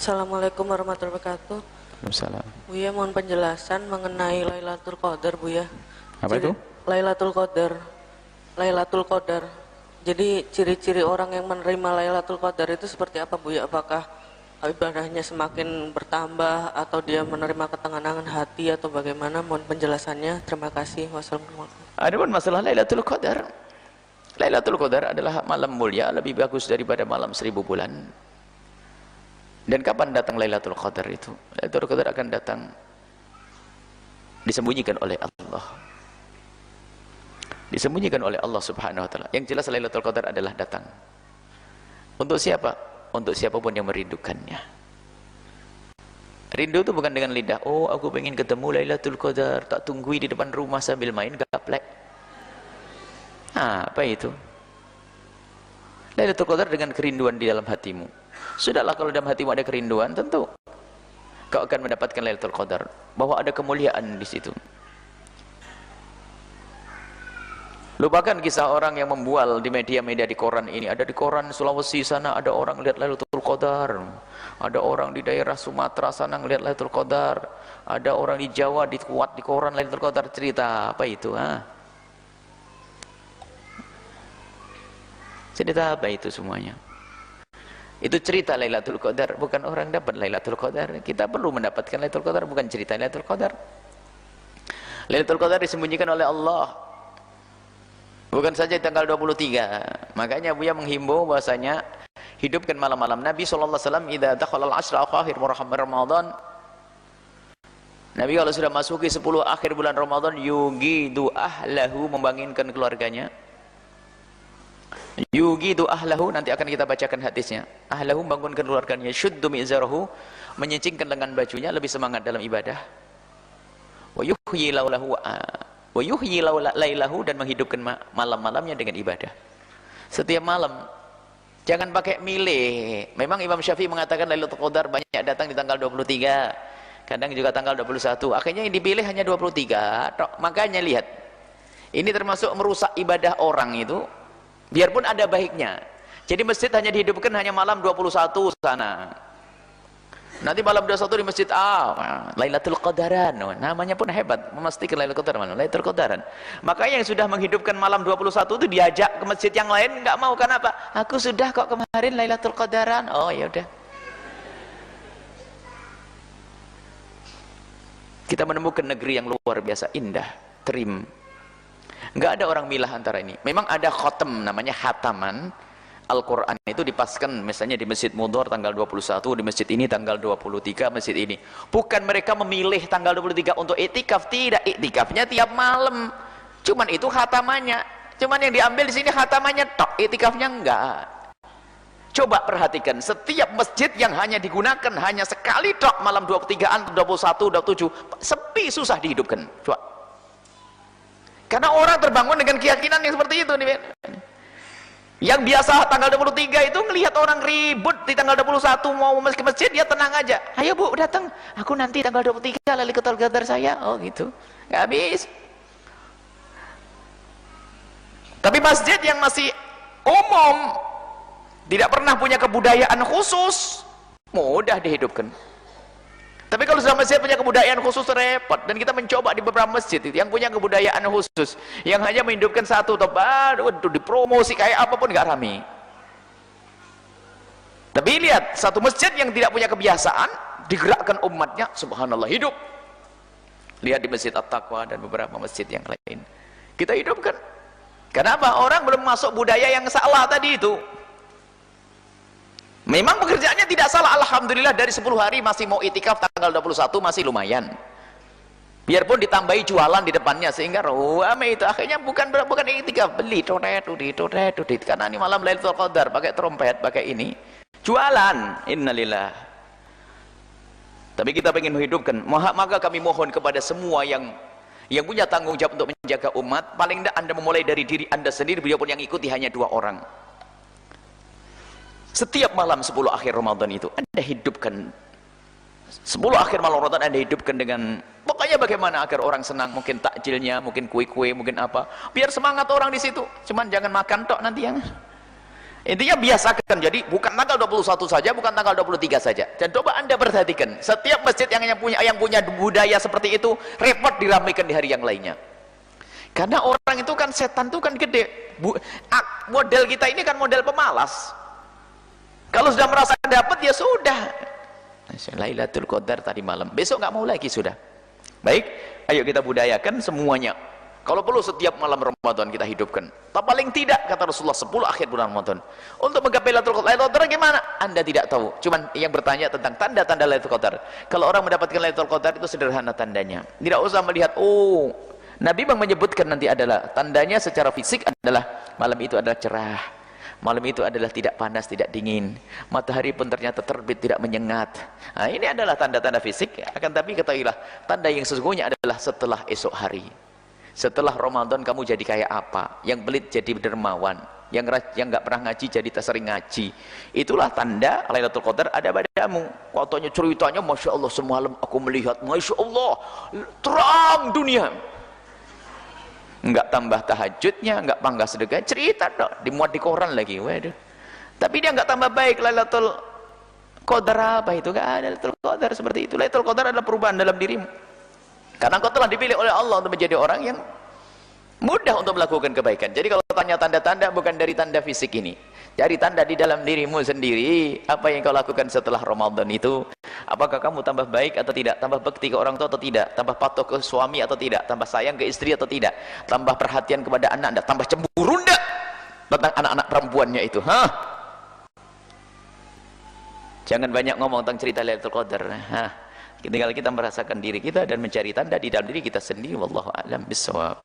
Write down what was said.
Assalamualaikum warahmatullahi wabarakatuh. Waalaikumsalam. Buya mohon penjelasan mengenai Lailatul Qadar, Buya. Apa itu? Lailatul Qadar. Lailatul Qadar. Jadi ciri-ciri orang yang menerima Lailatul Qadar itu seperti apa, Buya? Apakah ibadahnya semakin bertambah atau dia menerima ketenangan hati atau bagaimana? Mohon penjelasannya. Terima kasih. Wassalamualaikum. Adapun masalah Lailatul Qadar. Lailatul Qadar adalah malam mulia, lebih bagus daripada malam 1000 bulan. Dan kapan datang Lailatul Qadar itu? Lailatul Qadar akan datang disembunyikan oleh Allah. Disembunyikan oleh Allah Subhanahu wa taala. Yang jelas Lailatul Qadar adalah datang. Untuk siapa? Untuk siapapun yang merindukannya. Rindu itu bukan dengan lidah. Oh, aku pengen ketemu Lailatul Qadar, tak tunggui di depan rumah sambil main gaplek. Apa itu? Lailatul Qadar dengan kerinduan di dalam hatimu. Sudahlah, kalau dalam hatimu ada kerinduan, tentu kau akan mendapatkan Lailatul Qadar, bahwa ada kemuliaan di situ. Lupakan kisah orang yang membual di media-media di koran ini. Ada di koran Sulawesi sana ada orang lihat Lailatul Qadar. Ada orang di daerah Sumatera sana lihat Lailatul Qadar. Ada orang di Jawa dikuat di koran Lailatul Qadar, cerita apa itu? Cerita apa itu semuanya? Itu cerita Lailatul Qadar, bukan orang dapat Lailatul Qadar. Kita perlu mendapatkan Lailatul Qadar, bukan cerita Lailatul Qadar. Lailatul Qadar disembunyikan oleh Allah. Bukan saja tanggal 23. Makanya Buya menghimbau bahasanya hidupkan malam-malam. Nabi SAW idza dakhala al-ashra akhir Ramadan, Nabi kalau sudah masuki 10 akhir bulan Ramadan, yugidu ahlahu, membangunkan keluarganya. Yugidu ahlahu, nanti akan kita bacakan hadisnya. Ahlahu, bangunkan keluarganya. Syuddu mi'zarahu, menyincingkan lengan bajunya, lebih semangat dalam ibadah. Wa yuhyi lailahu, dan menghidupkan malam-malamnya dengan ibadah. Setiap malam, jangan pakai milih. Memang Imam Syafi'i mengatakan Lailatul Qadar banyak datang di tanggal 23, kadang juga tanggal 21. Akhirnya yang dipilih hanya 23. Makanya lihat, ini termasuk merusak ibadah orang itu. Biarpun ada baiknya. Jadi masjid hanya dihidupkan hanya malam 21 sana. Nanti malam 21 di masjid Lailatul Qadaran. Namanya pun hebat, memastikan Lailatul Qadaran, Lailatul Qadaran. Makanya yang sudah menghidupkan malam 21 itu diajak ke masjid yang lain, enggak mau. Kenapa? Aku sudah kok kemarin Lailatul Qadaran. Oh ya udah. Kita menemukan negeri yang luar biasa indah, terim. Enggak ada orang milah antara ini. Memang ada khotem, namanya hataman Al-Quran, itu dipaskan misalnya di Masjid Mudhor tanggal 21, di masjid ini tanggal 23, masjid ini. Bukan mereka memilih tanggal 23 untuk iktikaf, tidak. Iktikafnya tiap malam. Cuman itu hatamannya. Cuman yang diambil di sini hatamannya tok, iktikafnya enggak. Coba perhatikan, setiap masjid yang hanya digunakan hanya sekali tok malam 23-an, 21, 27, sepi, susah dihidupkan. Coba. Karena orang terbangun dengan keyakinan yang seperti itu nih. Yang biasa tanggal 23 itu ngelihat orang ribut di tanggal 21 mau ke masjid, dia tenang aja. Ayo Bu, datang. Aku nanti tanggal 23 Lailatul Qadar saya. Oh gitu. Nggak habis. Tapi masjid yang masih umum, tidak pernah punya kebudayaan khusus, mudah dihidupkan. Tapi kalau sudah masjid punya kebudayaan khusus, repot. Dan kita mencoba di beberapa masjid itu yang punya kebudayaan khusus, yang hanya menghidupkan satu atau baru dipromosi kayak apapun nggak rame. Tapi lihat, satu masjid yang tidak punya kebiasaan, digerakkan umatnya, subhanallah, hidup. Lihat di Masjid At-Taqwa dan beberapa masjid yang lain. Kita hidupkan. Kenapa? Orang belum masuk budaya yang salah tadi itu. Memang pekerjaannya tidak salah, alhamdulillah, dari 10 hari masih mau itikaf tanggal 21 masih lumayan. Biarpun ditambahi jualan di depannya sehingga ramai itu. Akhirnya bukan itikaf, beli toret, karena ini malam Lailatul Qadar, pakai trompet, pakai ini. Jualan, innalillah. Tapi kita ingin menghidupkan, maka kami mohon kepada semua yang punya tanggung jawab untuk menjaga umat, paling tidak Anda memulai dari diri Anda sendiri, biarpun yang ikuti hanya 2 orang. Setiap malam 10 akhir Ramadan itu Anda hidupkan. 10 akhir malam Ramadan Anda hidupkan dengan, pokoknya bagaimana agar orang senang, mungkin takjilnya, mungkin kue-kue, mungkin apa, biar semangat orang di situ. Cuman jangan makan tok nanti yang Intinya biasakan, jadi bukan tanggal 21 saja, bukan tanggal 23 saja. Dan coba Anda perhatikan, setiap masjid yang punya budaya seperti itu, repot diramaikan di hari yang lainnya. Karena orang itu kan, setan itu kan gede. Model kita ini kan model pemalas. Kalau sudah merasa dapat, ya sudah. Lailatul Qadar tadi malam, besok nggak mau lagi sudah. Baik, ayo kita budayakan semuanya. Kalau perlu setiap malam Ramadan kita hidupkan. Tak paling tidak, kata Rasulullah, 10 akhir bulan Ramadan. Untuk menggapai Lailatul Qadar. Lailatul Qadar gimana? Anda tidak tahu. Cuman yang bertanya tentang tanda-tanda Lailatul Qadar. Kalau orang mendapatkan Lailatul Qadar itu sederhana tandanya. Tidak usah melihat, oh, Nabi bang menyebutkan nanti adalah tandanya secara fisik adalah malam itu adalah cerah. Malam itu adalah tidak panas, tidak dingin. Matahari pun ternyata terbit, tidak menyengat. Nah, ini adalah tanda-tanda fisik. Akan tapi ketahuilah, tanda yang sesungguhnya adalah setelah esok hari. Setelah Ramadan kamu jadi kayak apa? Yang pelit jadi dermawan, yang nggak pernah ngaji jadi sering ngaji. Itulah tanda Lailatul Qadar ada padamu. Katanya ceritanya, masya Allah, semalam aku melihat, masya Allah, terang dunia. Nggak tambah tahajudnya, nggak panggah sedekah, cerita dong, dimuat di koran lagi. Waduh. Tapi dia nggak tambah baik. Lailatul Qadar apa itu? Nggak ada Lailatul Qadar seperti itu. Lailatul Qadar adalah perubahan dalam dirimu. Karena engkau telah dipilih oleh Allah untuk menjadi orang yang mudah untuk melakukan kebaikan. Jadi kalau tanya tanda-tanda, bukan dari tanda fisik ini. Cari tanda di dalam dirimu sendiri. Apa yang kau lakukan setelah Ramadan itu? Apakah kamu tambah baik atau tidak? Tambah bakti ke orang tua atau tidak? Tambah patuh ke suami atau tidak? Tambah sayang ke istri atau tidak? Tambah perhatian kepada anak Anda? Tambah cemburu enggak tentang anak-anak perempuannya itu? Hah? Jangan banyak ngomong tentang cerita Lailatul Qadar. Tinggal kita merasakan diri kita dan mencari tanda di dalam diri kita sendiri. Wallahu a'lam bishawab.